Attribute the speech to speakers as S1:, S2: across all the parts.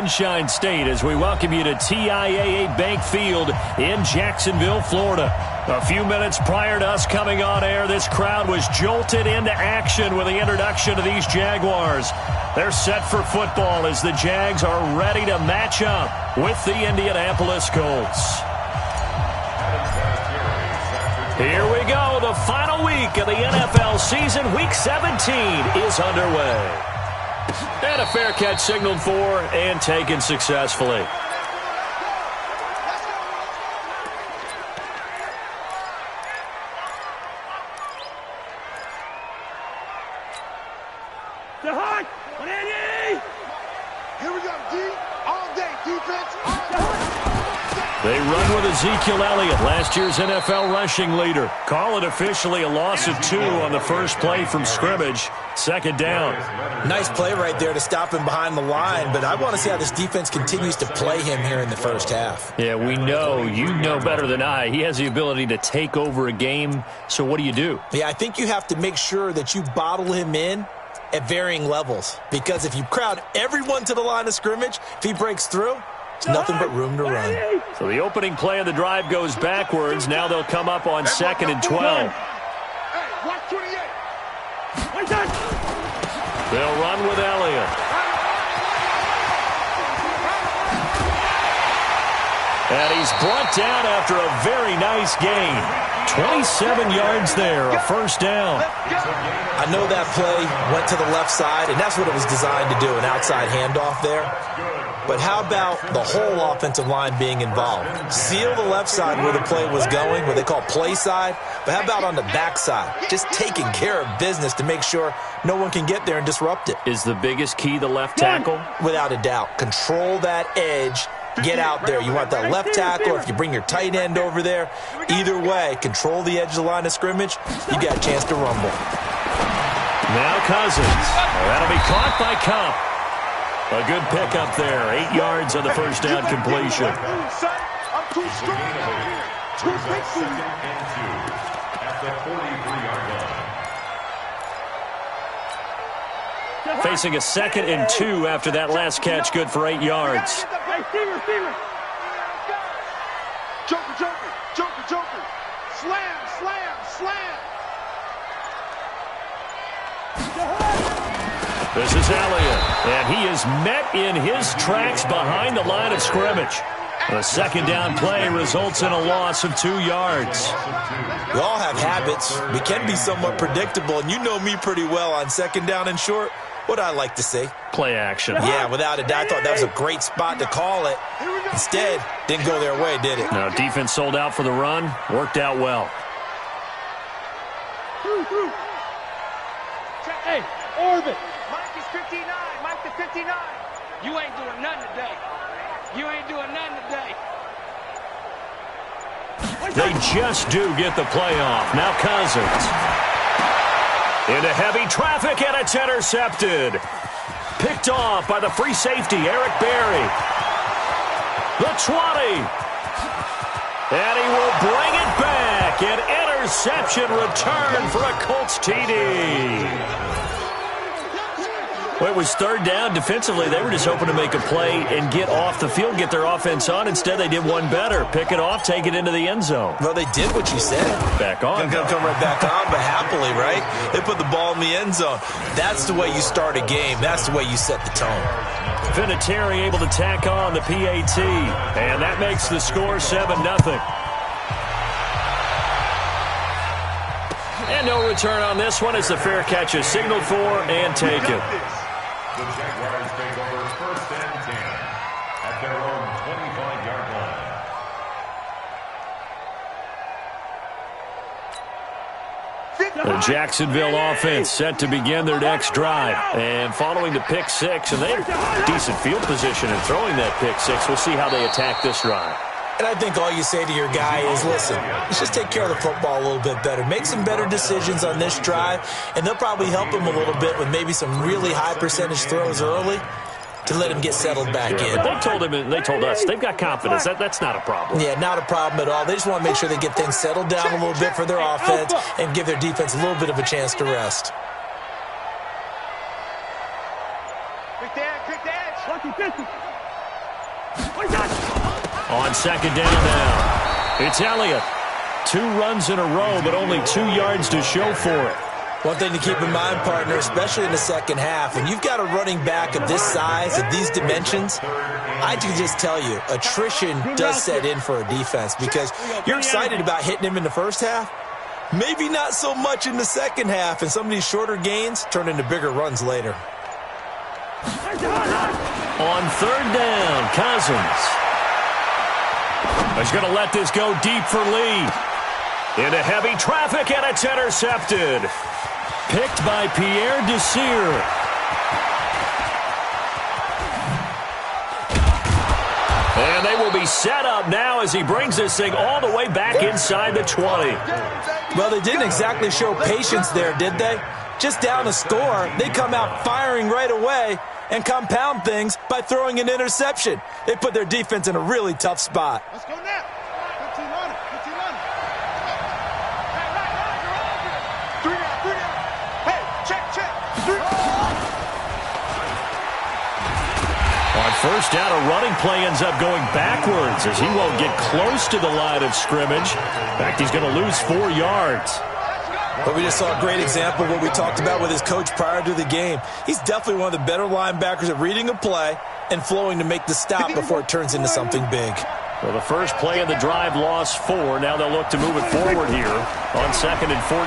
S1: Sunshine State as we welcome you to TIAA Bank Field in Jacksonville, Florida. A few minutes prior to us coming on air, this crowd was jolted into action with the introduction of these Jaguars. They're set for football as the Jags are ready to match up with the Indianapolis Colts. Here we go. The final week of the NFL season. Week 17 is underway. And a fair catch signaled for and taken successfully.
S2: Here we go, D. All day, defense. All day.
S1: They run with Ezekiel Elliott, last year's NFL rushing leader. Call it officially a loss of 2 on the first play from scrimmage. Second down.
S3: Nice play right there to stop him behind the line, but I want to see how this defense continues to play him here in the first half.
S1: Yeah, we know. You know better than I. He has the ability to take over a game, so what do you do?
S3: Yeah, I think you have to make sure that you bottle him in at varying levels, because if you crowd everyone to the line of scrimmage, if he breaks through, there's nothing but room to run.
S1: So the opening play of the drive goes backwards. Now they'll come up on 2nd and 12.
S2: Hey, watch 28.
S1: They'll run with Elliott. And he's brought down after a very nice gain. 27 yards there, a first down.
S3: I know that play went to the left side, and that's what it was designed to do, an outside handoff there. But how about the whole offensive line being involved? Seal the left side where the play was going, what they call play side. But how about on the back side? Just taking care of business to make sure no one can get there and disrupt it.
S1: Is the biggest key the left tackle?
S3: Without a doubt. Control that edge. Get out there. You want that left tackle, or if you bring your tight end over there, either way, control the edge of the line of scrimmage, you got a chance to rumble.
S1: Now Cousins. That'll be caught by Cup. A good pickup there. 8 yards on the first down completion.
S2: I'm too strong out here. Too big for you.
S4: At the 43-yard line.
S1: Facing a 2nd and 2 after that last catch, good for 8 yards.
S2: Joker, Joker, Joker, Joker. Slam, slam, slam.
S1: This is Elliott, and he is met in his tracks behind the line of scrimmage. The second down play results in a loss of 2 yards.
S3: We all have habits. We can be somewhat predictable, and you know me pretty well on 2nd down and short. What I like to say?
S1: Play action.
S3: Yeah, without a doubt. I thought that was a great spot to call it. Instead, didn't go their way, did it?
S1: No, defense sold out for the run. Worked out well.
S2: Hey, orbit. Mike is 59. Mike the 59. You ain't doing nothing today. You ain't doing nothing today.
S1: They just do get the playoff. Now Cousins. Into heavy traffic, and it's intercepted. Picked off by the free safety, Eric Berry. The 20. And he will bring it back. An interception return for a Colts TD. Well, it was 3rd down. Defensively, they were just hoping to make a play and get off the field, get their offense on. Instead, they did one better. Pick it off, take it into the end zone.
S3: Well, they did what you said.
S1: Back on.
S3: Gonna come right back on, but happily, right? They put the ball in the end zone. That's the way you start a game. That's the way you set the tone.
S1: Vinatieri able to tack on the PAT. And that makes the score 7-0. And no return on this one as the fair catch is signaled for and taken.
S4: The Jaguars take over 1st and 10 at their own 25-yard line.
S1: The Jacksonville offense set to begin their next drive. And following the pick 6, and they have decent field position in throwing that pick 6. We'll see how they attack this drive.
S3: And I think all you say to your guy is, listen, let's just take care of the football a little bit better. Make some better decisions on this drive, and they'll probably help him a little bit with maybe some really high percentage throws early to let him get settled back in.
S1: But they told him, and they told us, they've got confidence. That's not a problem.
S3: Yeah, not a problem at all. They just want to make sure they get things settled down a little bit for their offense and give their defense a little bit of a chance to rest.
S2: Quick the edge, quick the edge.
S1: On second down now, it's Elliott. 2 runs in a row, but only 2 yards to show for it.
S3: One thing to keep in mind, partner, especially in the second half, when you've got a running back of this size, of these dimensions, I can just tell you, attrition does set in for a defense because you're excited about hitting him in the first half. Maybe not so much in the second half, and some of these shorter gains turn into bigger runs later.
S1: On third down, Cousins. He's going to let this go deep for Lee. Into heavy traffic, and it's intercepted. Picked by Pierre Desir. And they will be set up now as he brings this thing all the way back inside the 20.
S3: Well, they didn't exactly show patience there, did they? Just down a score, they come out firing right away and compound things by throwing an interception. They put their defense in a really tough spot.
S2: Let's go now. 15 on it. 15 on it. Hey, 3 down. Hey, check. 3.
S1: On first down, a running play ends up going backwards as he won't get close to the line of scrimmage. In fact, he's going to lose 4 yards.
S3: But we just saw a great example of what we talked about with his coach prior to the game. He's definitely one of the better linebackers at reading a play and flowing to make the stop before it turns into something big.
S1: Well, the first play of the drive lost 4. Now they'll look to move it forward here on 2nd and 14.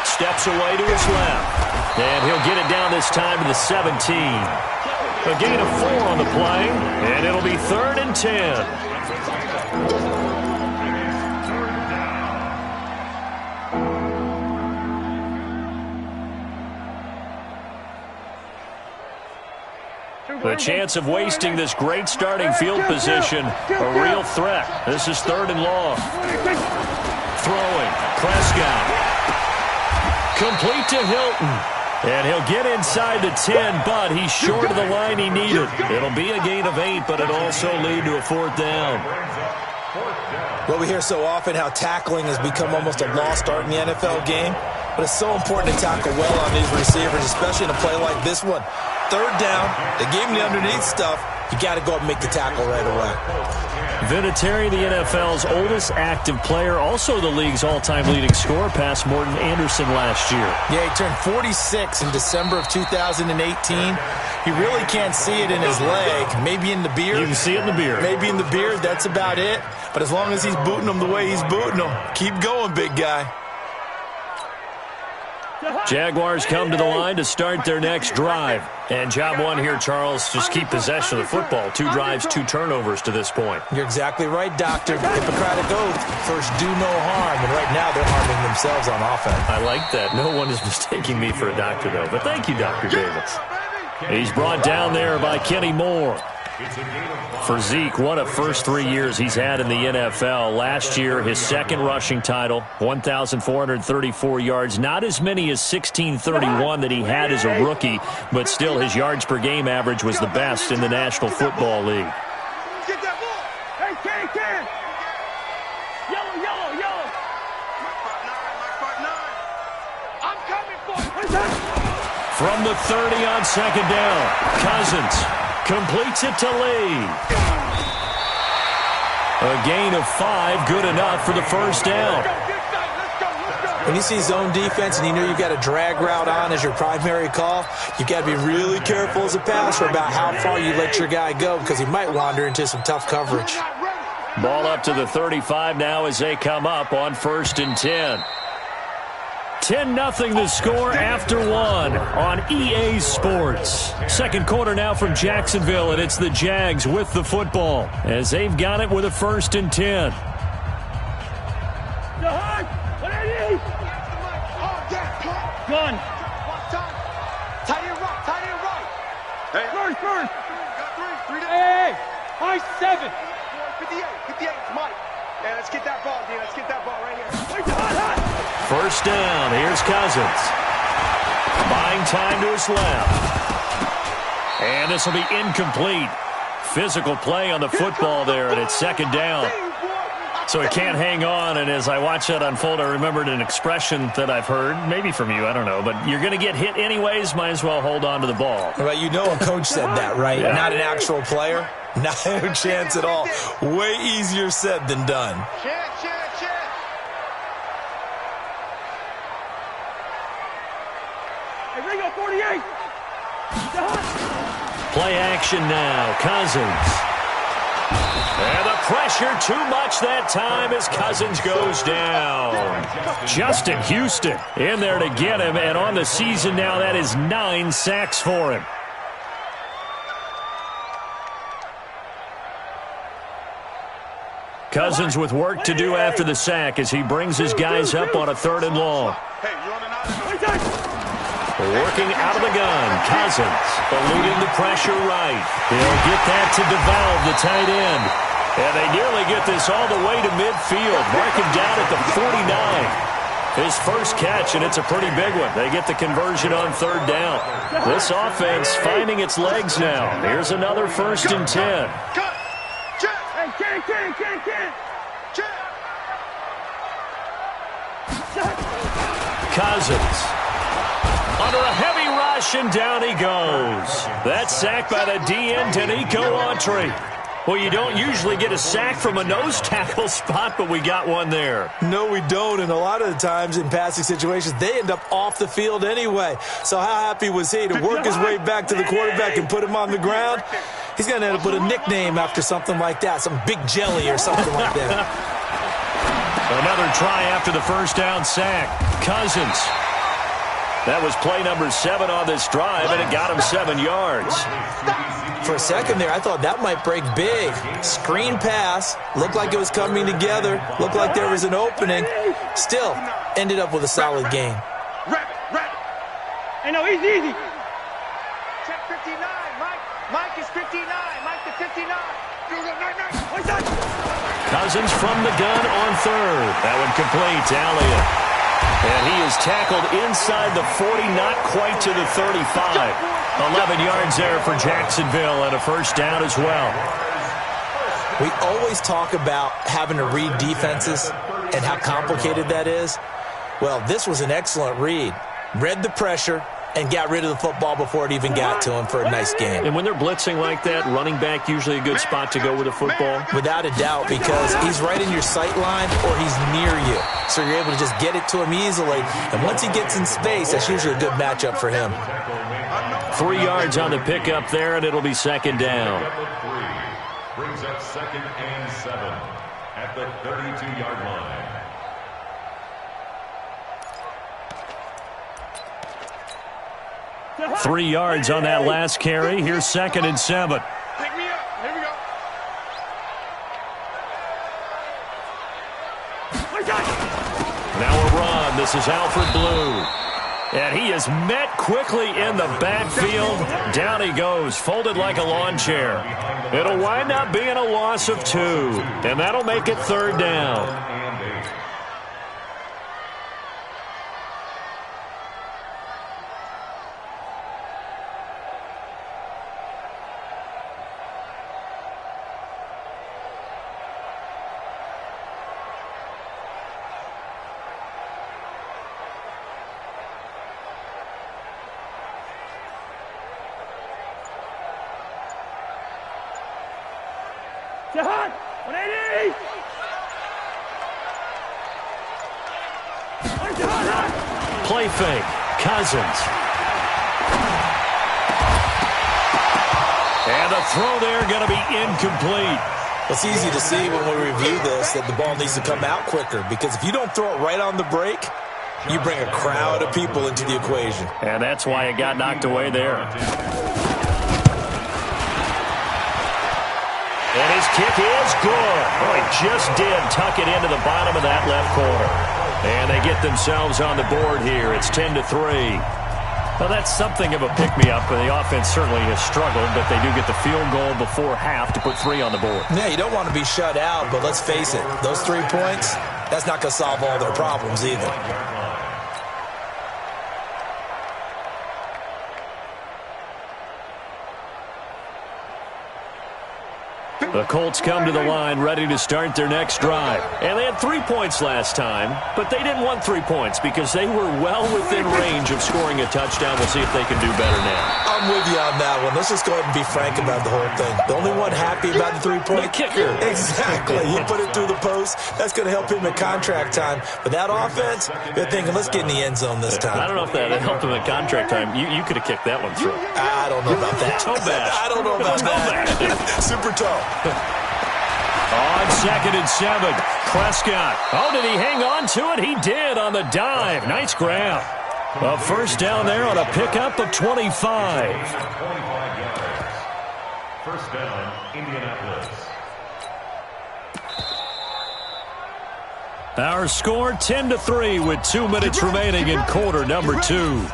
S1: Steps away to his left. And he'll get it down this time to the 17. A gain of 4 on the play, and it'll be 3rd and 10. The chance of wasting this great starting field position, a real threat. This is 3rd and long. Throwing, Prescott. Complete to Hilton. And he'll get inside the 10, but he's short of the line he needed. It'll be a gain of 8, but it'll also lead to a 4th down.
S3: Well, we hear so often how tackling has become almost a lost art in the NFL game, but it's so important to tackle well on these receivers, especially in a play like this one. 3rd down, they gave him the underneath stuff. You got to go up and make the tackle right away.
S1: Vinatieri, the NFL's oldest active player, also the league's all-time leading scorer, passed Morton Anderson last year.
S3: Yeah, he turned 46 in December of 2018. You really can't see it in his leg. Maybe in the beard.
S1: You can see it in the beard.
S3: Maybe in the beard, that's about it. But as long as he's booting them the way he's booting them, keep going, big guy.
S1: Jaguars come to the line to start their next drive. And job one here, Charles, just keep possession of the football. 2 drives, 2 turnovers to this point.
S3: You're exactly right, Doctor. Hippocratic oath, first do no harm. And right now they're harming themselves on offense.
S1: I like that. No one is mistaking me for a doctor, though. But thank you, Dr. Davis. He's brought down there by Kenny Moore. For Zeke, what a first 3 years he's had in the NFL. Last year, his 2nd rushing title, 1,434 yards. Not as many as 1,631 that he had as a rookie, but still his yards per game average was the best in the National Football League.
S2: Get that ball. Hey, Ken. Yellow. I'm coming for you.
S1: From the 30 on 2nd down, Cousins completes it to Lee. A gain of 5, good enough for the first down.
S3: When you see zone defense and you know you've got a drag route on as your primary call, you've got to be really careful as a passer about how far you let your guy go because he might wander into some tough coverage.
S1: Ball up to the 35 now as they come up on 1st and 10. 10-0 the score after 1 on EA Sports. Second quarter now from Jacksonville, and it's the Jags with the football as they've got it with a 1st and 10.
S2: Gun. Tight end right. Hey. First. Hey. High 7. 58. Mike. Yeah, let's get that ball, dude. Let's get that ball right here.
S1: First down. Here's Cousins. Buying time to his left. And this will be incomplete. Physical play on the football there, and it's 2nd down. So he can't hang on, and as I watch that unfold, I remembered an expression that I've heard, maybe from you, I don't know, but you're going to get hit anyways, might as well hold on to the ball.
S3: Well, you know a coach said that, right?
S1: Yeah.
S3: Not an actual player. Not a chance at all. Way easier said than done.
S2: Hey, Ringo, 48.
S1: Play action now. Cousins. And the pressure too much that time as Cousins goes down. Justin Houston in there to get him, and on the season now, that is 9 sacks for him. Cousins with work to do after the sack as he brings his guys up on a 3rd and long. Working out of the gun, Cousins eluding the pressure right. He'll get that to DeValve, the tight end. And they nearly get this all the way to midfield. Mark him down at the 49. His first catch, and it's a pretty big one. They get the conversion on 3rd down. This offense finding its legs now. Here's another 1st and 10. Cousins under a heavy rush, and down he goes. That's sacked by the DN, Danico Autry. Well, you don't usually get a sack from a nose tackle spot, but we got one there.
S3: No, we don't, and a lot of the times in passing situations, they end up off the field anyway. So how happy was he to work his way back to the quarterback and put him on the ground? He's going to end up with a nickname after something like that, some Big Jelly or something like that.
S1: Another try after the 1st down sack. Cousins. That was play number 7 on this drive, and it got him 7 yards.
S3: For a second there, I thought that might break big. Screen pass. Looked like it was coming together. Looked like there was an opening. Still, ended up with a solid game.
S2: Hey, no, easy. Check 59, Mike. Mike is 59. Mike to 59.
S1: Cousins from the gun on 3rd. That one complete to Elliott. And he is tackled inside the 40, not quite to the 35. 11 yards there for Jacksonville, and a 1st down as well.
S3: We always talk about having to read defenses and how complicated that is. Well, this was an excellent read. Read the pressure and got rid of the football before it even got to him for a nice game.
S1: And when they're blitzing like that, running back usually a good spot to go with a football?
S3: Without a doubt, because he's right in your sight line or he's near you. So you're able to just get it to him easily. And once he gets in space, that's usually a good matchup for him.
S1: 3 yards on the pickup there, and it'll be 2nd down.
S4: Brings up 2nd and 7 at the 32-yard line.
S1: Three yards on that last carry. Here's 2nd and 7.
S2: Pick me up. Here we go.
S1: Now a run. This is Alfred Blue. And he is met quickly in the backfield. Down he goes, folded like a lawn chair. It'll wind up being a loss of 2, and that'll make it 3rd down.
S2: Jahan, 180.
S1: Play fake. Cousins. And the throw there going to be incomplete.
S3: It's easy to see when we review this that the ball needs to come out quicker, because if you don't throw it right on the break, you bring a crowd of people into the equation.
S1: And that's why it got knocked away there. And his kick is good. Oh, he just did tuck it into the bottom of that left corner. And they get themselves on the board here. It's 10-3. Well, that's something of a pick-me-up. The offense certainly has struggled, but they do get the field goal before half to put 3 on the board.
S3: Yeah, you don't want to be shut out, but let's face it, those 3 points, that's not going to solve all their problems either.
S1: The Colts come to the line ready to start their next drive. And they had 3 points last time, but they didn't want 3 points because they were well within range of scoring a touchdown. We'll see if they can do better now.
S3: I'm with you on that one. Let's just go ahead and be frank about the whole thing. The only one happy about the 3-point?
S1: The kicker.
S3: Exactly. He put it through the post. That's going to help him at contract time. But that offense, they're thinking, let's get in the end zone this time.
S1: I don't know if that helped him at contract time. You could have kicked that one through.
S3: I don't know about that.
S1: Toe bash.
S3: I don't know about that. Super toe.
S1: On 2nd and 7, Prescott. Oh, did he hang on to it? He did on the dive. Nice grab. A first down there on a pickup of 25.
S4: 25 yards. First down, Indianapolis.
S1: Our score 10-3 with 2 minutes remaining in quarter number 2.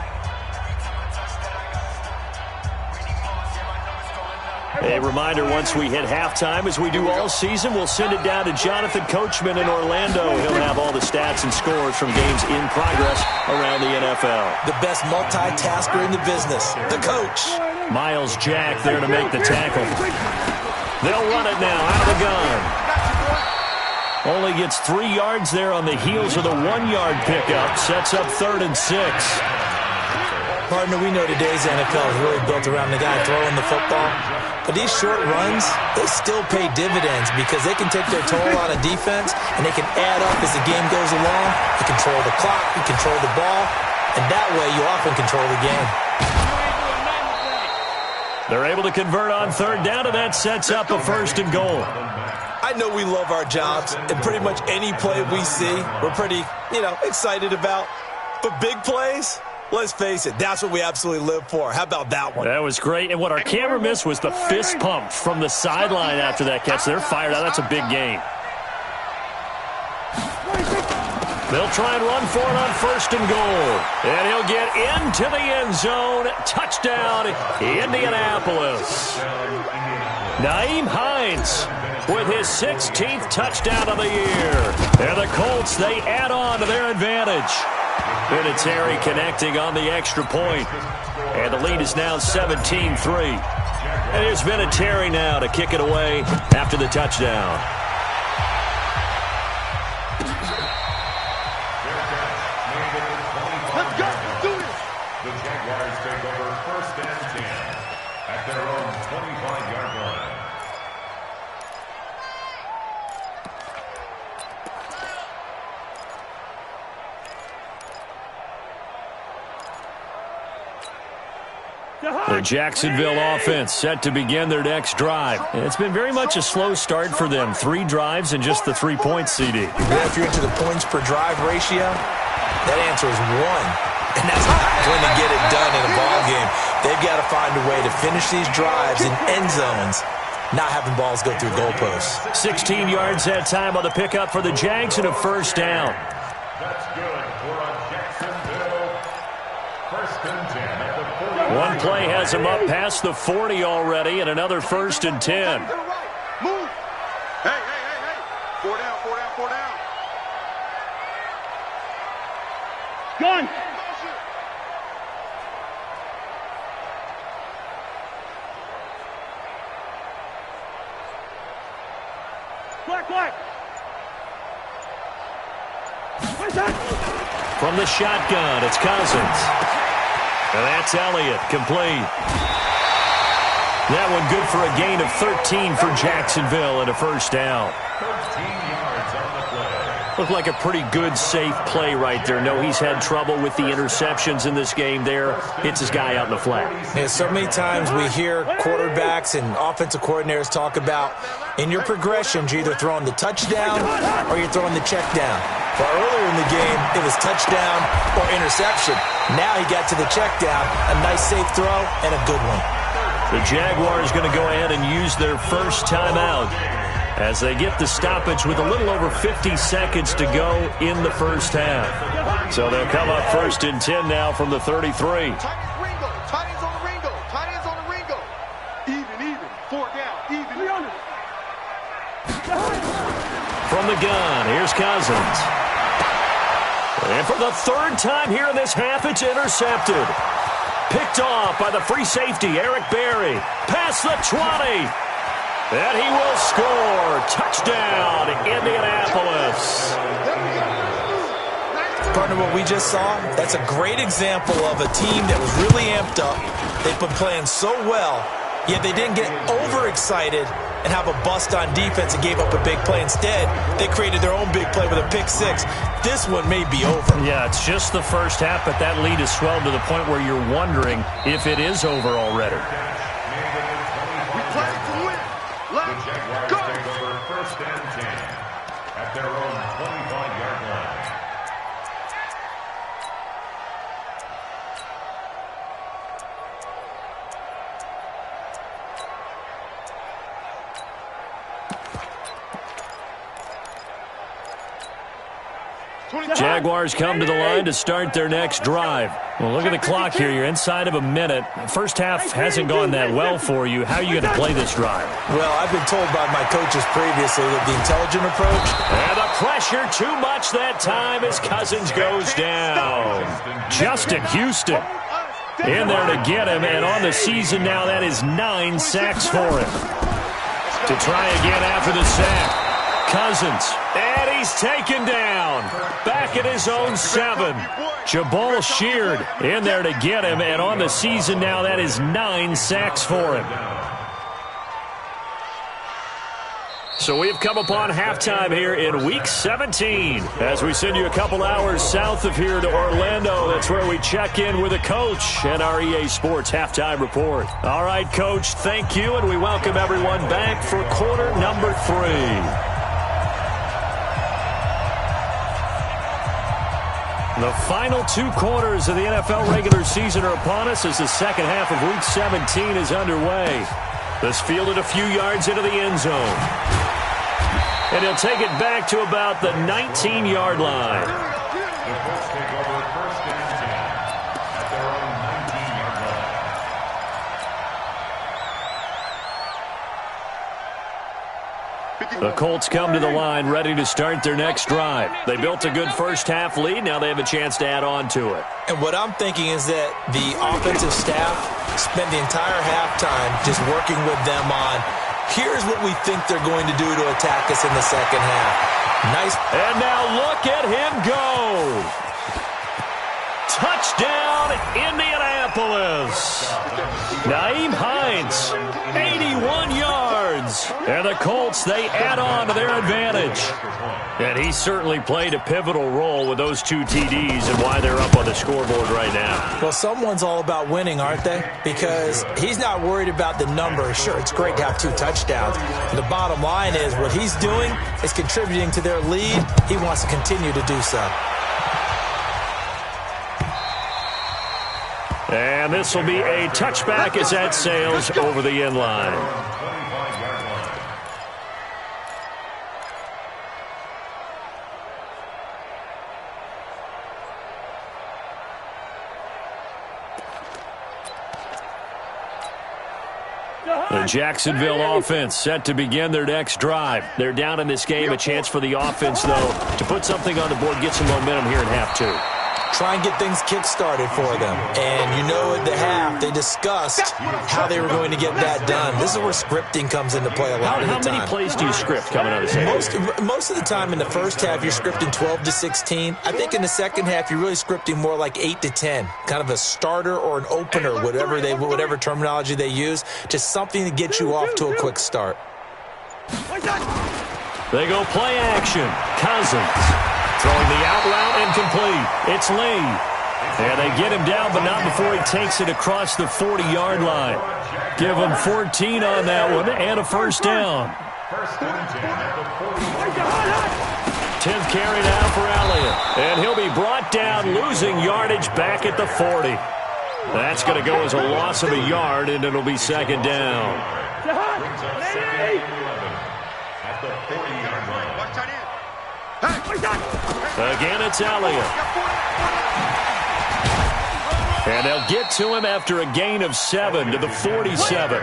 S1: A reminder, once we hit halftime, as we do all season, we'll send it down to Jonathan Coachman in Orlando. He'll have all the stats and scores from games in progress around the NFL.
S3: The best multitasker in the business, the coach.
S1: Miles Jack there to make the tackle. They'll run it now out of the gun. Only gets 3 yards there on the heels of the 1-yard pickup. Sets up 3rd and 6.
S3: Partner, we know today's NFL is really built around the guy throwing the football. But these short runs, they still pay dividends because they can take their toll on a defense and they can add up as the game goes along. You control the clock, you control the ball, and that way you often control the game.
S1: They're able to convert on 3rd down, and that sets up a 1st and goal.
S3: I know we love our jobs, and pretty much any play we see, we're pretty, excited about. But big plays, let's face it, that's what we absolutely live for. How about that one?
S1: That was great. And what our camera missed was the fist pump from the sideline after that catch. They're fired out. That's a big gain. They'll try and run for it on 1st and goal. And he'll get into the end zone. Touchdown, Indianapolis. Nyheim Hines with his 16th touchdown of the year. And the Colts, they add on to their advantage. Vinatieri connecting on the extra point. And the lead is now 17-3. And here's Vinatieri now to kick it away after the touchdown.
S2: Let's go. Do it.
S4: The Jaguars take over 1st and 10 at their own 25-yard line.
S1: The Jacksonville offense set to begin their next drive. It's been very much a slow start for them. 3 drives and just the 3 points, CD.
S3: Well, if you're into the points per drive ratio, that answer is 1. And that's not going to get it done in a ball game. They've got to find a way to finish these drives in end zones, not having balls go through goalposts.
S1: 16 yards that time on the pickup for the Jags and a 1st down.
S4: That's good for a Jacksonville 1st and 10 at the 40.
S1: One play has him up past the 40 already, and another 1st and 10.
S2: Move. Hey. 4 down. Gun. Black.
S1: From the shotgun, it's Cousins. And that's Elliott, complete. That one good for a gain of 13 for Jacksonville and a 1st down.
S4: 13 yards on the play.
S1: Looked like a pretty good, safe play right there. No, he's had trouble with the interceptions in this game there. Hits his guy out in the flat.
S3: Yeah, so many times we hear quarterbacks and offensive coordinators talk about in your progressions, you're either throwing the touchdown or you're throwing the check down. Well, earlier in the game, it was touchdown or interception. Now he got to the check down, a nice safe throw, and a good one.
S1: The Jaguars going to go ahead and use their first timeout as they get the stoppage with a little over 50 seconds to go in the first half. So they'll come up 1st and 10 now from the 33.
S2: Tight ends on the Ringo. Even. 4 down. Even.
S1: From the gun, here's Cousins. And for the 3rd time here in this half, it's intercepted. Picked off by the free safety, Eric Berry. Past the 20. And he will score. Touchdown, Indianapolis.
S3: Partner, what we just saw, that's a great example of a team that was really amped up. They've been playing so well, yet they didn't get overexcited and have a bust on defense and gave up a big play. Instead, they created their own big play with a pick six. This one may be over.
S1: Yeah, it's just the first half, but that lead has swelled to the point where you're wondering if it is over already.
S2: We play to win. Let's go.
S4: Take over first and 10 at their own 25-yard line.
S1: Jaguars come to the line to start their next drive. Well, look at the clock here. You're inside of a minute. First half hasn't gone that well for you. How are you going to play this drive?
S3: Well, I've been told by my coaches previously that the intelligent approach.
S1: And the pressure too much that time as Cousins goes down. Justin Houston in there to get him. And on the season now, that is 9 sacks for him. To try again after the sack. Cousins, and he's taken down. Back at his own 7. Jabal Sheard in there to get him, and on the season now, that is 9 sacks for him. So we've come upon halftime here in Week 17. As we send you a couple hours south of here to Orlando, that's where we check in with the coach and our EA Sports Halftime Report. All right, Coach, thank you, and we welcome everyone back for quarter number 3. The final 2 quarters of the NFL regular season are upon us as the second half of Week 17 is underway. This fielded a few yards into the end zone. And he'll take it back to about the 19-yard line.
S4: The Colts take over first and 10 at their own 19-yard line.
S1: The Colts come to the line ready to start their next drive. They built a good first half lead. Now they have a chance to add on to it.
S3: And what I'm thinking is that the offensive staff spent the entire halftime just working with them on, here's what we think they're going to do to attack us in the second half. Nice.
S1: And now look at him go. Touchdown, Indianapolis. Nyheim Hines, 81 yards. And the Colts, they add on to their advantage. And he certainly played a pivotal role with those 2 TDs and why they're up on the scoreboard right now.
S3: Well, someone's all about winning, aren't they? Because he's not worried about the number. Sure, it's great to have 2 touchdowns. The bottom line is what he's doing is contributing to their lead. He wants to continue to do so.
S1: And this will be a touchback as that sails over the end line. The Jacksonville offense set to begin their next drive. They're down in this game. A chance for the offense, though, to put something on the board, get some momentum here in half 2.
S3: Try and get things kick-started for them. And you know at the half, they discussed how they were going to get that done. This is where scripting comes into play a lot of the time.
S1: How many plays do you script coming out of the half?
S3: Most of the time in the first half, you're scripting 12 to 16. I think in the second half, you're really scripting more like 8 to 10. Kind of a starter or an opener, whatever terminology they use. Just something to get you off to a quick start.
S1: They go play action. Cousins. Throwing the out route incomplete. It's Lee. And they get him down, but not before he takes it across the 40-yard line. Give him 14 on that one and a first down. 10th carry now for Elliott. And he'll be brought down, losing yardage back at the 40. That's going to go as a loss of a yard, and it'll be second down.
S4: At the 40-yard line.
S1: Again, it's Elliott. And they'll get to him after a gain of 7 to the 47.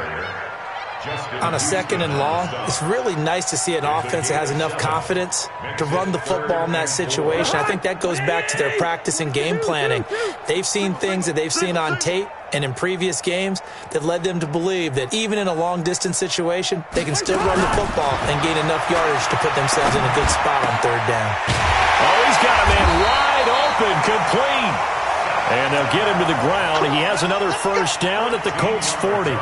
S3: On a 2nd and long, it's really nice to see an offense that has enough confidence to run the football in that situation. I think that goes back to their practice and game planning. They've seen things that they've seen on tape and in previous games that led them to believe that even in a long-distance situation, they can still run the football and gain enough yardage to put themselves in a good spot on 3rd down.
S1: Oh, he's got a man wide open, complete. And they'll get him to the ground. He has another 1st down at the Colts 40.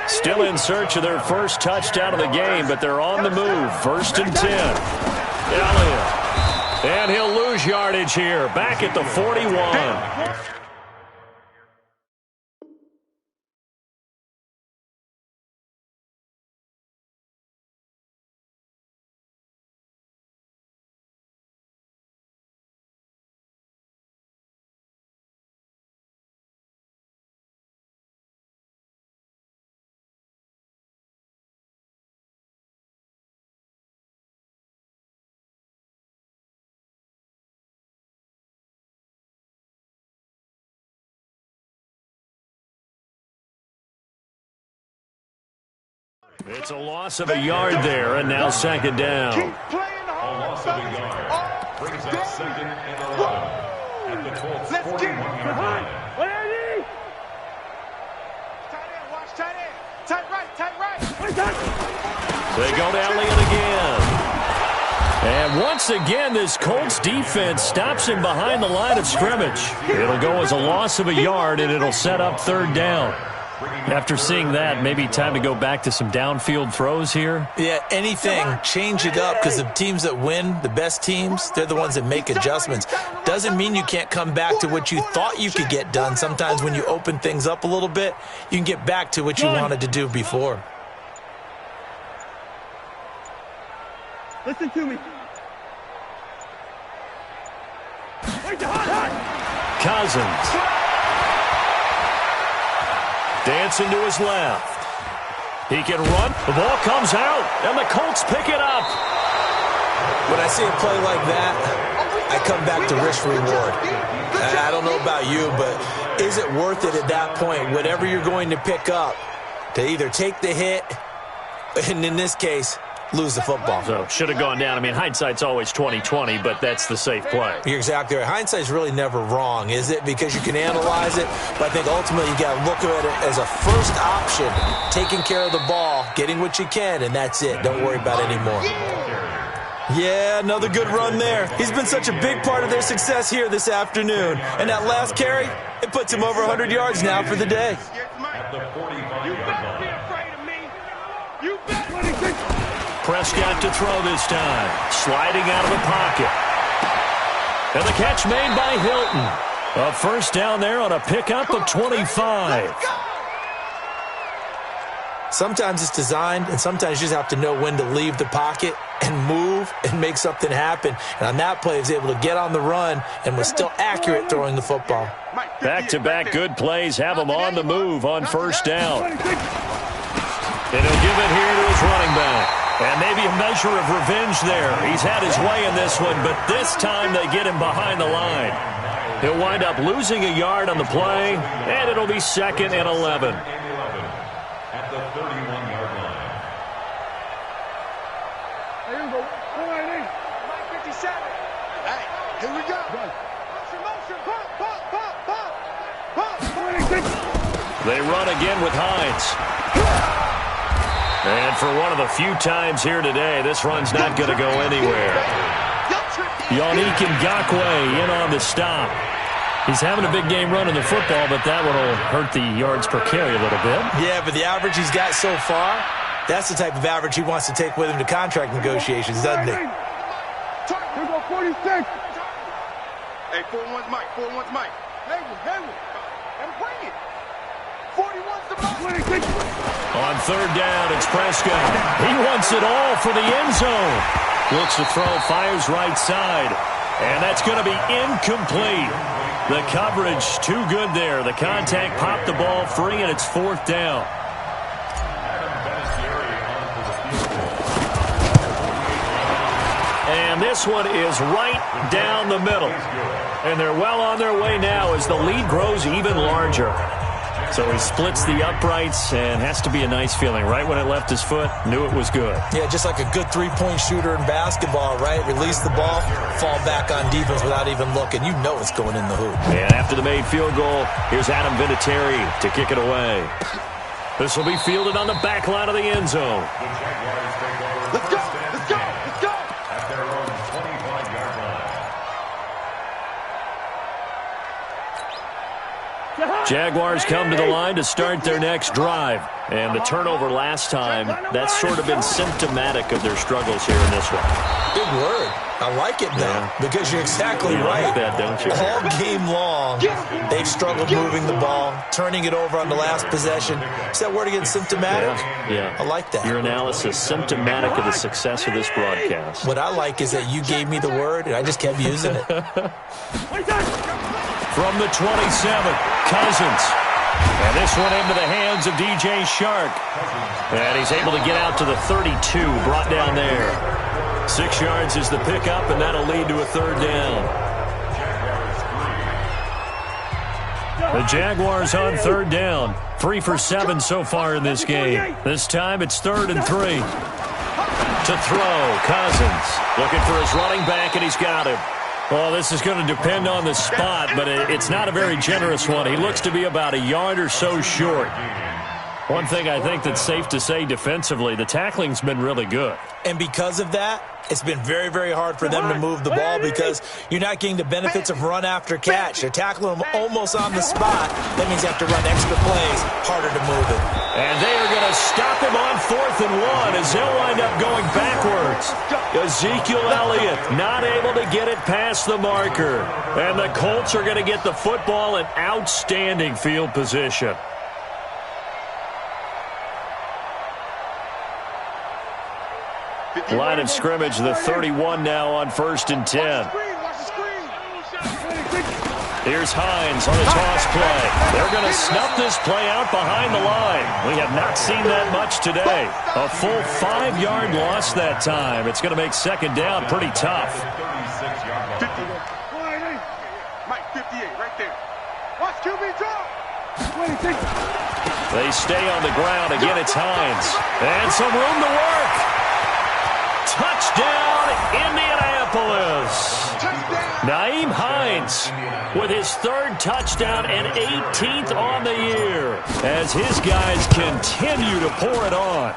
S1: Still in search of their first touchdown of the game, but they're on the move. 1st and 10. Elliott. And he'll lose yardage here. Back at the 41. It's a loss of a yard there, and now 2nd down.
S4: A loss of a yard brings up 2nd and 11 at the Colts 41-yard line.
S2: Tight end, watch tight end. Tight right.
S1: They go to Elliott again. And once again, this Colts defense stops him behind the line of scrimmage. It'll go as a loss of a yard, and it'll set up 3rd down. After seeing that, maybe time to go back to some downfield throws here.
S3: Yeah, anything. Change it up, because the teams that win, the best teams, they're the ones that make adjustments. Doesn't mean you can't come back to what you thought you could get done. Sometimes when you open things up a little bit, you can get back to what you wanted to do before.
S2: Listen to me.
S1: Cousins. Dancing to his left. He can run. The ball comes out, and the Colts pick it up.
S3: When I see a play like that, I come back to risk-reward. I don't know about you, but is it worth it at that point, whatever you're going to pick up, to either take the hit, and in this case, lose the football?
S1: So, should have gone down. I mean, hindsight's always 20/20, but that's the safe play.
S3: You're exactly right. Hindsight's really never wrong, is it? Because you can analyze it, but I think ultimately you got to look at it as a first option, taking care of the ball, getting what you can, and that's it. Don't worry about it anymore. Yeah, another good run there. He's been such a big part of their success here this afternoon. And that last carry, it puts him over 100 yards now for the day.
S4: At the 45-yard line.
S1: Prescott to throw this time. Sliding out of the pocket. And the catch made by Hilton. A 1st down there on a pickup of 25.
S3: Sometimes it's designed, and sometimes you just have to know when to leave the pocket and move and make something happen. And on that play, he was able to get on the run and was still accurate throwing the football.
S1: Back-to-back good plays have him on the move on 1st down. And he'll give it here to his running back. And maybe a measure of revenge there. He's had his way in this one, but this time they get him behind the line. He'll wind up losing a yard on the play, and it'll be 2nd and 11.
S4: At the 31-yard line.
S2: Here we go. 57. Hey, here we go. Motion. Pop.
S1: They run again with Hines. And for one of the few times here today, this run's not going to go anywhere. Yannick Ngakoue in on the stop. He's having a big game running the football, but that one will hurt the yards per carry a little bit.
S3: Yeah, but the average he's got so far, that's the type of average he wants to take with him to contract negotiations, doesn't he?
S2: Here go 46. Hey, 4-1's Mike. Hayward. And bring it. 41's the Mike.
S1: On 3rd down, it's Prescott. He wants it all for the end zone. Looks to throw, fires right side. And that's going to be incomplete. The coverage too good there. The contact popped the ball free, and it's 4th down. And this one is right down the middle. And they're well on their way now as the lead grows even larger. So he splits the uprights and has to be a nice feeling. Right when it left his foot, knew it was good.
S3: Yeah, just like a good three-point shooter in basketball, right? Release the ball, fall back on defense without even looking. You know it's going in the hoop.
S1: And after the made field goal, here's Adam Vinatieri to kick it away. This will be fielded on the back line of the end zone.
S2: Let's go! Let's go! Let's go!
S4: At their own 25-yard line.
S1: Jaguars come to the line to start their next drive. And the turnover last time, that's sort of been symptomatic of their struggles here in this one.
S3: Big word. I like it, though, because you're exactly right.
S1: Like that, don't you?
S3: All game long, they've struggled moving the ball, turning it over on the last possession. Is that word again, symptomatic?
S1: Yeah.
S3: I like that.
S1: Your analysis, symptomatic of the success of this broadcast.
S3: What I like is that you gave me the word, and I just kept using it.
S1: From the 27, Cousins. And this one into the hands of DJ Shark. And he's able to get out to the 32, brought down there. 6 yards is the pickup, and that'll lead to a third down. The Jaguars on third down. 3 for 7 so far in this game. This time it's 3rd and 3. To throw, Cousins. Looking for his running back, and he's got him. Well, this is going to depend on the spot, but it's not a very generous one. He looks to be about a yard or so short. One thing I think that's safe to say defensively, the tackling's been really good.
S3: And because of that, it's been very, very hard for them to move the ball because you're not getting the benefits of run after catch. They're tackling them almost on the spot. That means you have to run extra plays, harder to move it.
S1: And they are going to stop him on 4th and 1 as they'll wind up going backwards. Ezekiel Elliott not able to get it past the marker. And the Colts are going to get the football in outstanding field position. Line of scrimmage, the 31 now on 1st and 10. Here's Hines on the toss play. They're going to snuff this play out behind the line. We have not seen that much today. A full 5-yard loss that time. It's going to make second down pretty tough.
S2: 58. Mike, 58, right there. Watch QB drop.
S1: They stay on the ground. Again, it's Hines. And some room to work. Touchdown, Indianapolis. Naeem Hines with his 3rd touchdown and 18th on the year as his guys continue to pour it on.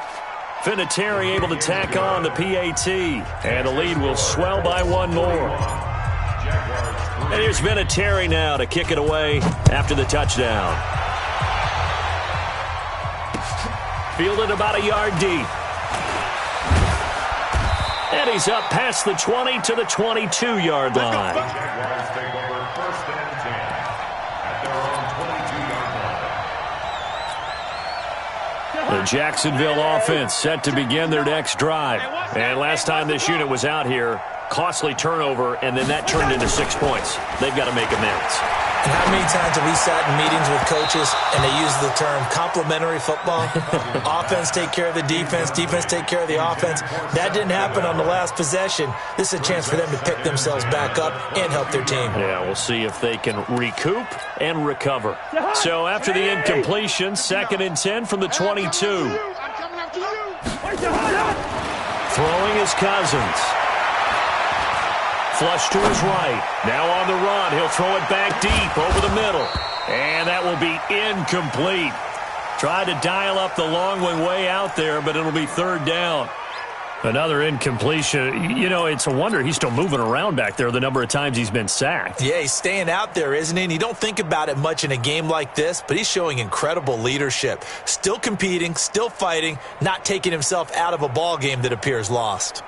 S1: Vinatieri able to tack on the PAT, and the lead will swell by 1 more. And here's Vinatieri now to kick it away after the touchdown. Fielded about a yard deep. And he's up past the 20 to the 22-yard line.
S4: Jaguars take over 1st and 10 at their own 22-yard line.
S1: The Jacksonville offense set to begin their next drive. And last time this unit was out here, costly turnover, and then that turned into 6 points. They've got to make amends.
S3: And how many times have we sat in meetings with coaches and they use the term complementary football? Offense take care of the defense, defense take care of the offense. That didn't happen on the last possession. This is a chance for them to pick themselves back up and help their team.
S1: Yeah, we'll see if they can recoup and recover. So after the incompletion, 2nd and 10 from the 22. Throwing is Cousins. Flush to his right. Now on the run. He'll throw it back deep over the middle. And that will be incomplete. Tried to dial up the long way out there, but it'll be 3rd down. Another incompletion. You know, it's a wonder he's still moving around back there the number of times he's been sacked.
S3: Yeah, he's staying out there, isn't he? And you don't think about it much in a game like this, but he's showing incredible leadership. Still competing, still fighting, not taking himself out of a ball game that appears lost.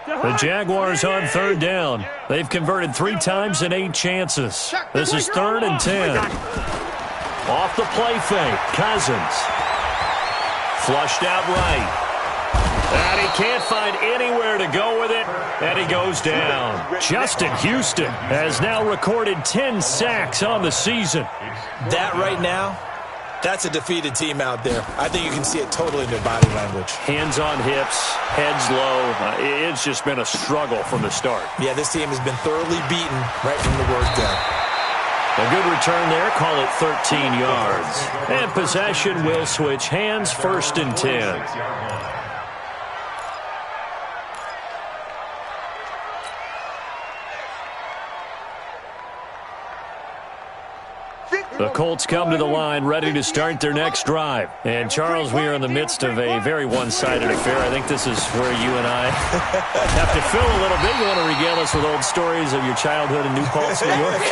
S1: The Jaguars on 3rd down. They've converted 3 times in 8 chances. This is 3rd and 10. Off the play fake, Cousins. Flushed out right. And he can't find anywhere to go with it, and he goes down. Justin Houston has now recorded 10 sacks on the season.
S3: That right now That's a defeated team out there. I think you can see it totally in their body language.
S1: Hands on hips, heads low. It's just been a struggle from the start.
S3: Yeah, this team has been thoroughly beaten right from the word go.
S1: A good return there. Call it 13 yards. And possession will switch hands, 1st and 10. The Colts come to the line ready to start their next drive. And, Charles, we are in the midst of a very one-sided affair. I think this is where you and I have to fill a little bit. You want to regale us with old stories of your childhood in New Paltz, New York?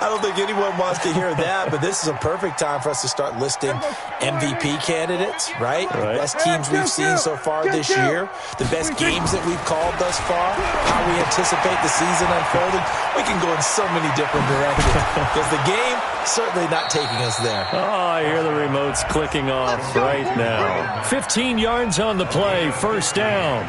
S3: I don't think anyone wants to hear that, but this is a perfect time for us to start listing MVP candidates, right? The best teams we've seen so far this year, the best games that we've called thus far, how we anticipate the season unfolding. We can go in so many different directions because the game certainly not taking us there.
S1: Oh, I hear the remotes clicking off right now. 15 yards on the play, 1st down.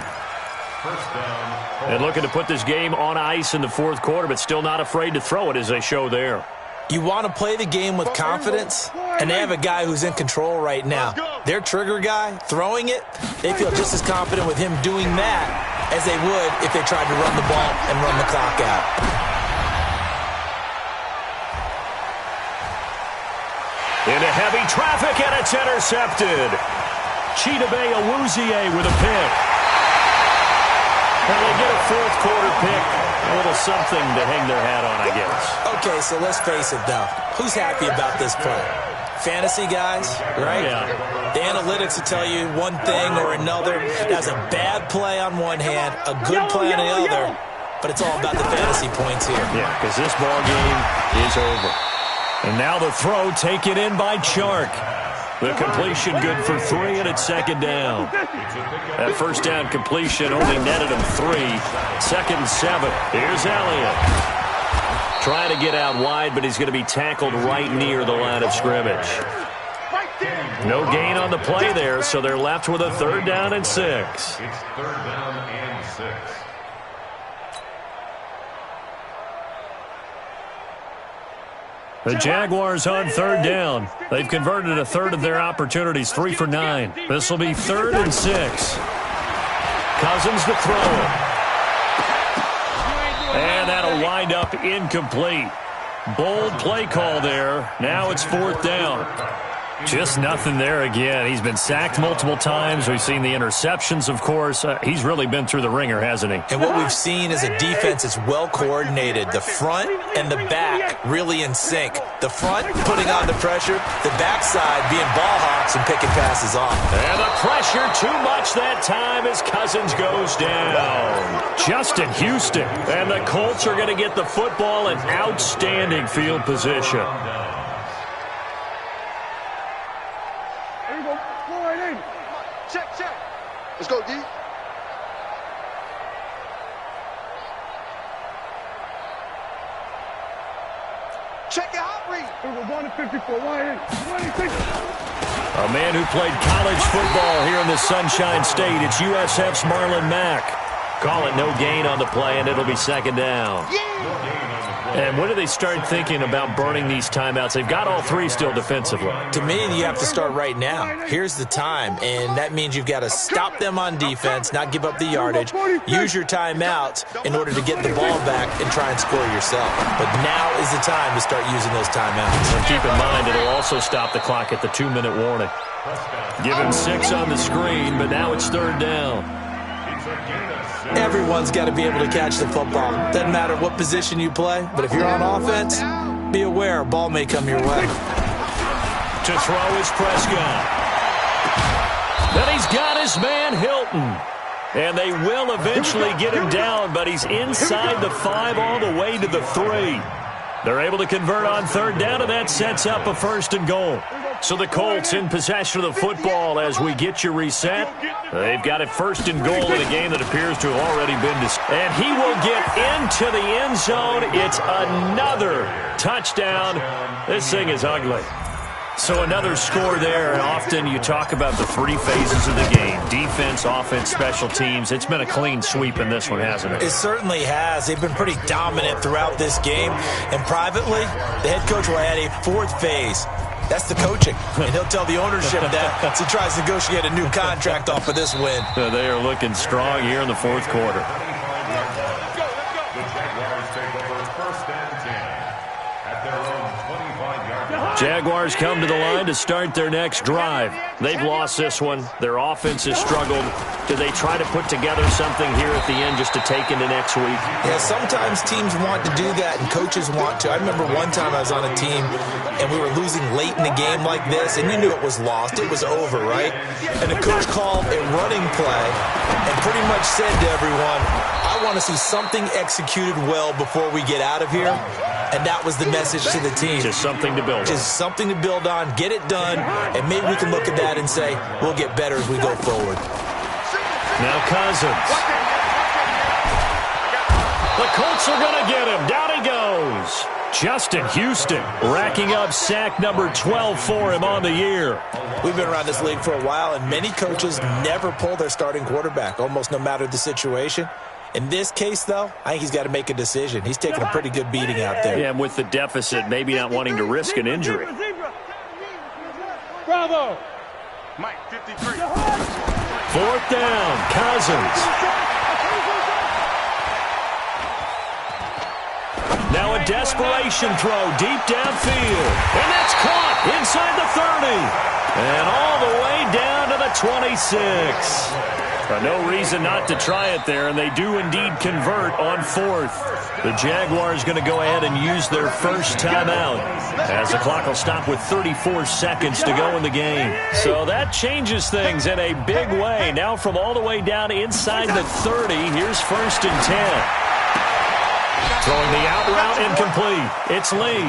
S1: And looking to put this game on ice in the 4th quarter, but still not afraid to throw it as they show there.
S3: You want to play the game with confidence, and they have a guy who's in control right now. Their trigger guy, throwing it, they feel just as confident with him doing that as they would if they tried to run the ball and run the clock out.
S1: Into heavy traffic, and it's intercepted. Chidobe Awuzie with a pick. And they get a 4th quarter pick. A little something to hang their hat on, I guess.
S3: Okay, so let's face it, though. Who's happy about this play? Fantasy guys, right?
S1: Yeah.
S3: The analytics will tell you one thing or another. That's a bad play on one hand, a good play on the other. But it's all about the fantasy points here.
S1: Yeah, because this ball game is over. And now the throw taken in by Chark. The completion good for 3, and it's 2nd down. That 1st down completion only netted him 3. 2nd and 7. Here's Elliott. Trying to get out wide, but he's going to be tackled right near the line of scrimmage. No gain on the play there, so they're left with a 3rd down and 6.
S4: It's 3rd down and 6.
S1: The Jaguars on 3rd down. They've converted a 1/3 of their opportunities, 3 for 9. This will be 3rd and 6. Cousins to throw it. And that'll wind up incomplete. Bold play call there. Now it's 4th down. Just nothing there again. He's been sacked multiple times. We've seen the interceptions, of course. He's really been through the ringer, hasn't he?
S3: And what we've seen is a defense that's well coordinated. The front and the back really in sync. The front putting on the pressure, the backside being ball hawks and picking passes off.
S1: And the pressure too much that time as Cousins goes down. Justin Houston. And the Colts are going to get the football in outstanding field position.
S2: Check. Let's go, D. Check your hot read.
S1: A man who played college football here in the Sunshine State. It's USF's Marlon Mack. Call it no gain on the play, and it'll be 2nd down. And when do they start thinking about burning these timeouts? They've got all 3 still defensively.
S3: To me, you have to start right now. Here's the time, and that means you've got to stop them on defense, not give up the yardage, use your timeouts in order to get the ball back and try and score yourself. But now is the time to start using those timeouts.
S1: And keep in mind, it'll also stop the clock at the 2-minute warning. Give him 6 on the screen, but now it's 3rd down.
S3: Everyone's got to be able to catch the football. Doesn't matter what position you play, but if you're on offense, be aware a ball may come your way.
S1: To throw is Prescott. Then he's got his man Hilton. And they will eventually get him down, but he's inside the 5 all the way to the 3. They're able to convert on 3rd down, and that sets up a 1st and goal. So the Colts in possession of the football as we get you reset. They've got it 1st and goal in a game that appears to have already been decided. And he will get into the end zone. It's another touchdown. This thing is ugly. So another score there, and often you talk about the 3 phases of the game. Defense, offense, special teams. It's been a clean sweep in this one, hasn't it?
S3: It certainly has. They've been pretty dominant throughout this game. And privately, the head coach will add a 4th phase. That's the coaching. And he'll tell the ownership that as he tries to negotiate a new contract off of this win.
S1: They are looking strong here in the fourth quarter.
S4: The Jaguars take over first and 10 at their own 25-yard line.
S1: Jaguars come to the line to start their next drive. They've lost this one. Their offense has struggled. Do they try to put together something here at the end just to take into next week?
S3: Yeah, sometimes teams want to do that and coaches want to. I remember one time I was on a team and we were losing late in a game like this, and you knew it was lost. It was over, right? And the coach called a running play and pretty much said to everyone, I want to see something executed well before we get out of here. And that was the message to the team.
S1: Just something to build on.
S3: Just something to build on, get it done, and maybe we can look at that and say, we'll get better as we go forward.
S1: Now Cousins. The Colts are going to get him. Down he goes. Justin Houston racking up sack number 12 for him on the year.
S3: We've been around this league for a while, and many coaches never pull their starting quarterback, almost no matter the situation. In this case, though, I think he's got to make a decision. He's taking a pretty good beating out there.
S1: Yeah, and with the deficit, maybe not wanting to risk an injury.
S2: Bravo. Mike, 53.
S1: Fourth down, Cousins. Now a desperation throw deep downfield. And that's caught inside the 30. And all the way down to the 26. No reason not to try it there, and they do indeed convert on fourth. The Jaguars going to go ahead and use their first timeout as the clock will stop with 34 seconds to go in the game. So that changes things in a big way. Now from all the way down inside the 30, here's first and 10. Throwing the out route incomplete. It's Lee.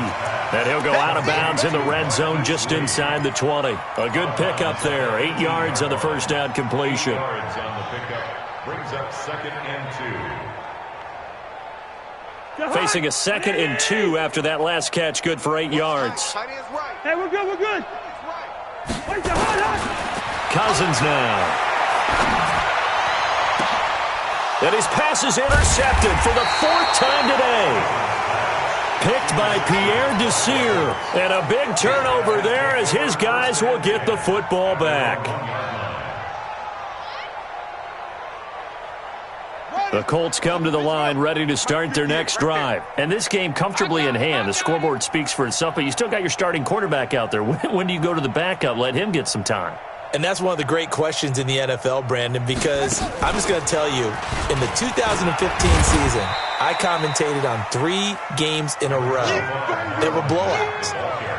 S1: And he'll go out of bounds in the red zone just inside the 20. A good pickup there. 8 yards on the first down completion.
S4: 8 yards on the pickup brings up second and 2.
S1: Facing a second and 2 after that last catch. Good for 8 yards.
S2: Hey, we're good, we're good.
S1: Cousins now. And his pass is intercepted for the 4th time today. Picked by Pierre Desir. And a big turnover there as his guys will get the football back. The Colts come to the line ready to start their next drive. And this game comfortably in hand. The scoreboard speaks for itself, but you still got your starting quarterback out there. When do you go to the backup? Let him get some time.
S3: And that's one of the great questions in the NFL, Brandon, because I'm just going to tell you, in the 2015 season, I commentated on 3 games in a row. They were blowouts.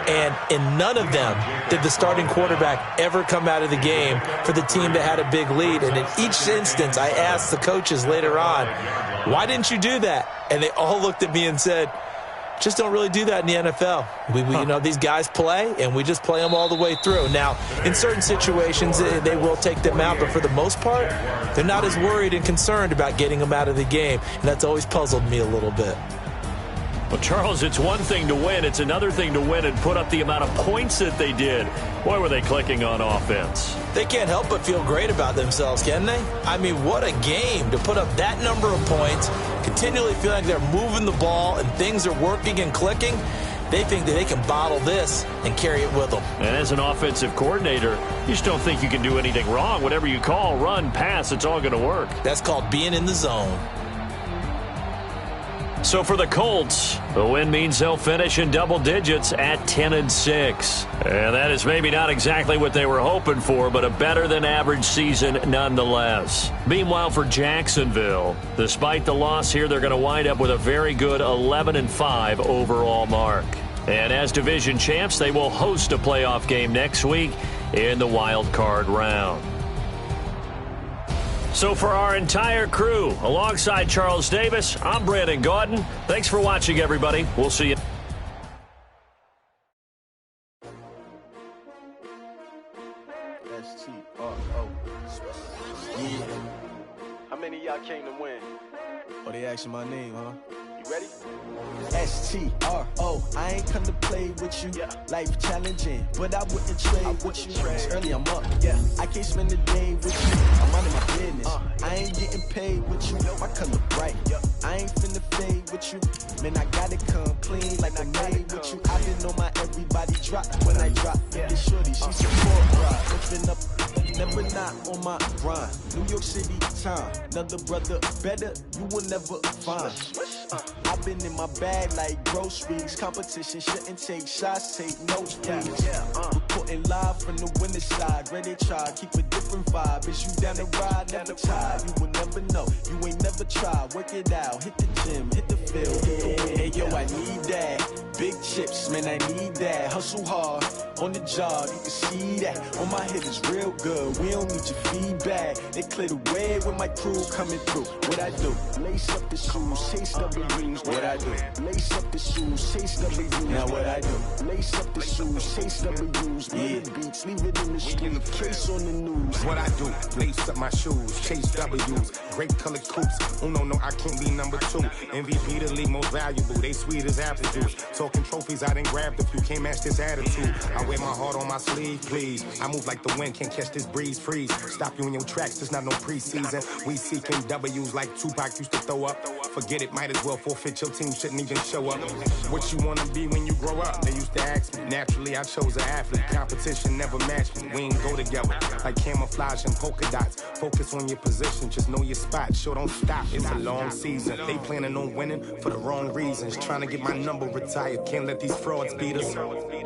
S3: And in none of them did the starting quarterback ever come out of the game for the team that had a big lead. And in each instance, I asked the coaches later on, why didn't you do that? And they all looked at me and said, just don't really do that in the NFL. You know, these guys play, and we just play them all the way through. Now, in certain situations, they will take them out, but for the most part, they're not as worried and concerned about getting them out of the game, and that's always puzzled me a little bit.
S1: Well, Charles, it's one thing to win. It's another thing to win and put up the amount of points that they did. Boy, were they clicking on offense.
S3: They can't help but feel great about themselves, can they? I mean, what a game to put up that number of points, continually feel like they're moving the ball and things are working and clicking. They think that they can bottle this and carry it with them.
S1: And as an offensive coordinator, you just don't think you can do anything wrong. Whatever you call, run, pass, it's all going to work.
S3: That's called being in the zone.
S1: So for the Colts, the win means they'll finish in double digits at 10-6. And that is maybe not exactly what they were hoping for, but a better-than-average season nonetheless. Meanwhile, for Jacksonville, despite the loss here, they're going to wind up with a very good 11-5 overall mark. And as division champs, they will host a playoff game next week in the wild card round. So for our entire crew, alongside Charles Davis, I'm Brandon Gaudin. Thanks for watching, everybody. We'll see you.
S2: How many of y'all came to win?
S5: Oh, they asking my name, huh?
S2: You ready?
S5: STRO, I ain't come to play with you. Life challenging, but I wouldn't trade with you. It's early, I'm up. I can't spend the day with you. I'm minding my business. I ain't getting paid with you. My color bright. I ain't finna fade with you. Man, I gotta come clean like I made with you. I didn't know my everybody drop when I drop. This shorty, she support ride. Lifting up, never not on my grind. New York City time. Another brother better, you will never find. I've been in my bag like groceries. Competition shouldn't take shots, take notes, please. Reporting live from the winter side. Ready to try, keep a different vibe. Is you down the ride, never tired. You will never know, you ain't never tried. Work it out, hit the gym, hit the field. Hey yo, I need that. Big chips, man, I need that. Hustle hard, on the job, you can see that. On my head is real good, we don't need your feedback. They clear the way with my crew coming through. What I do? Lace up the shoes, chase W's. What I do? Lace up the shoes, chase W's. Now what I do? Lace up the shoes, chase W's. Yeah, beats, leave it in the street, case on the news.
S6: What I do? Lace up my shoes, chase W's. Great colored coops. Oh no, I can't be number 2. MVP the league most valuable. They sweet as apple juice. Talking trophies, I done grabbed a few. Can't match this attitude. I wear my heart on my sleeve, please. I move like the wind, can't catch this breeze. Freeze. Stop you in your tracks. There's not no preseason. We seeking W's like Tupac used to throw up. Forget it, might as well forfeit. Your team shouldn't even show up. What you wanna be when you grow up? They used to ask me. Naturally, I chose an athlete. Competition never matched me. We ain't go together like camouflage and polka dots. Focus on your position, just know your spot. Sure, don't stop. It's a long season. They planning on winning for the wrong reasons. Trying to get my number retired. Can't let these frauds beat us.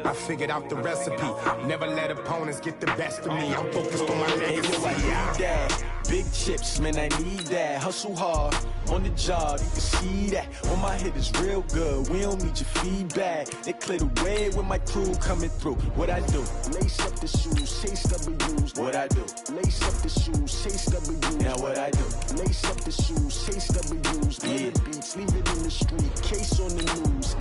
S6: I figured out the recipe. Never let opponents get the best of me. I'm focused on my legacy.
S5: I need that. Big chips, man, I need that. Hustle hard, on the job, you can see that. On my head is real good, we don't need your feedback. They clear the way with my crew coming through. What I do? Lace up the shoes, chase W's. What I do? Lace up the shoes, chase W's. Now what I do? Lace up the shoes, chase W's. Yeah, beats, leave it in the street, case on the news.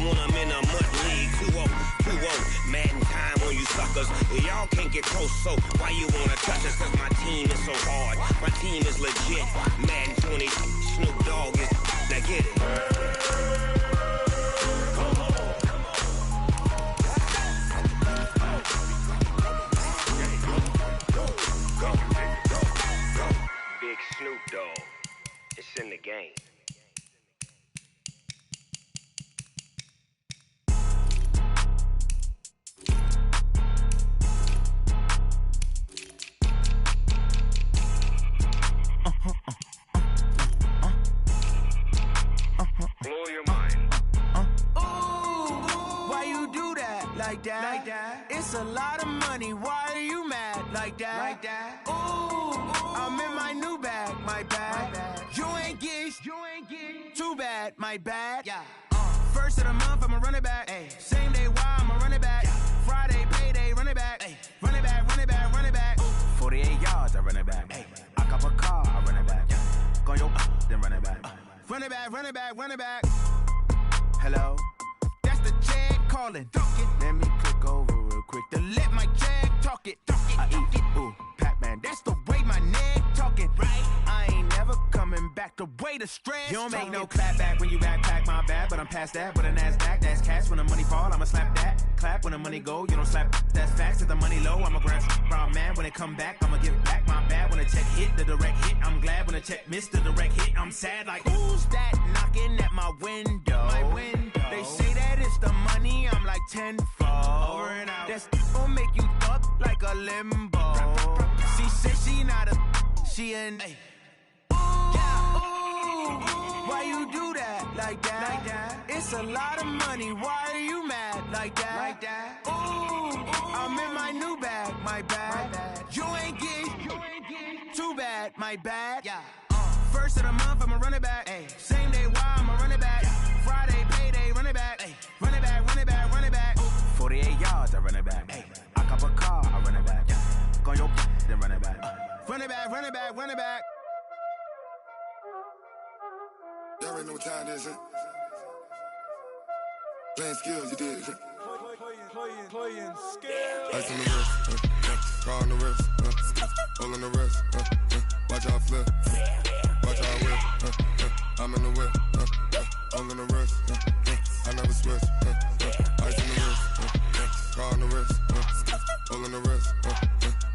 S7: when I'm in a mud league. 2-0, Madden time on you suckers. Y'all can't get close, so why you wanna touch us? Cause my team is so hard. My team is legit. Madden 20, Snoop Dogg is. Now get it. Big Snoop Dogg. It's in the game. Blow your mind.
S5: Ooh, why you do that like that? Like that? It's a lot of money. Why are you mad like that? Like that? Ooh, I'm in my new bag, my bag. You ain't get too bad, my bad. Yeah. First of the month, I'ma run it back. Ay. Same day, why I'ma run it back. Yeah. Friday, payday, run it back. Ay. Run it back, run it back, run it back. 48 yards, I run it back. Ay. I cop a car, I run it back. Yeah. Go your then run it back. Run it back, run it back, run it back. Hello? That's the check calling. Let me click over real quick to let my check talk it. I eat, ooh, Pac-Man, that's the way my neck talking. Right? I ain't never coming back the way the stress. You don't make no clap back when you backpack, my bad. But I'm past that with a NASDAQ, that's cash. When the money fall, I'ma slap that. Clap when the money go, you don't slap, that's facts. If the money low, I'ma grab brown man. When it come back, I'ma give back my bad. When the check hit, the direct hit, I'm glad. When the check missed the direct hit, I'm sad. Like, who's that knocking at my window? My window. They say that it's the money, I'm like tenfold. Over and out. That's gon' make you up like a limbo. She said she not a, she an. Why you do that like that? Like that? It's a lot of money. Why are you mad like that? Like that? Ooh, I'm in my new bag, my bag. You ain't get too bad, my bad. Yeah. First of the month, I'ma run it back. Ay. Same day, why I'ma run it back. Yeah. Friday, payday, run it back. Ay. Run it back, run it back, run it back. 48 yards, I run it back. Ay. I cop a car, I run it back. Yeah. Go your then run it back. Run it back, run it back, run it back.
S8: Y'all already know what time it is, huh? Playing skills, you did.
S2: Playing skills.
S8: Ice on the wrist, car on the wrist, hole in the wrist, watch out flip, watch out whip, I'm in the whip, hole in the wrist, I never switch, ice on the wrist, car on the wrist, hole in the wrist,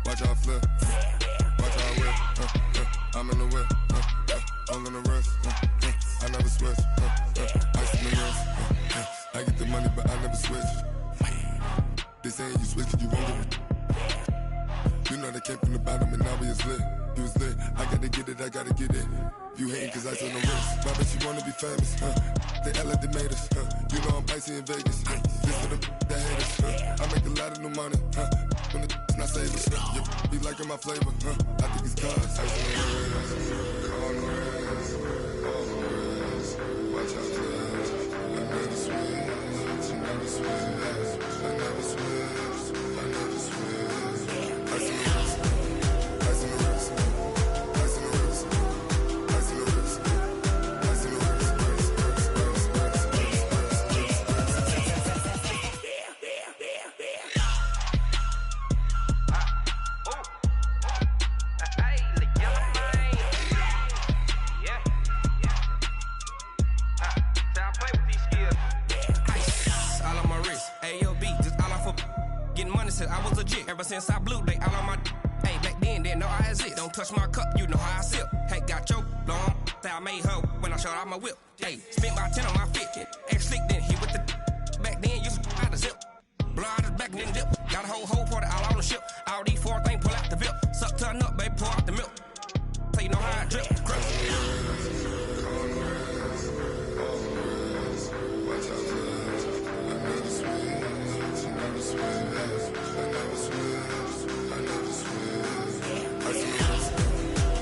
S8: watch out flip, watch out whip, I'm in the whip, hole in the wrist, I never switch, ice on the wrist, I get the money but I never switch. They saying you switch, you won't get it. You know they came from the bottom and now we is lit. You was lit, I gotta get it, I gotta get it. You hating cause I on the wrist. My bitch, you wanna be famous, They Ella they made us, You know I'm icy in Vegas, This for the that hate us, I make a lot of new money, When the not savers, You be liking my flavor, I think it's cause ice on the wrist, on the wrist, on the wrist. Watch out, please. I never switch, I never switch. I never switch, I never switch. Ice in the wrist, ice in the wrist, ice in the wrist, ice in the wrist, ice in the wrist,
S7: I was legit ever since I blew they all on my hey back then didn't know I exist. Don't touch my cup, you know how I sip. Hey, got your long I made her when I showed out my whip. Hey, spent about 10 on my fit. Ex slick then he with the back then used to out the zip. Blow out his back and then dip. Got a whole party all on the ship. All these four things pull out.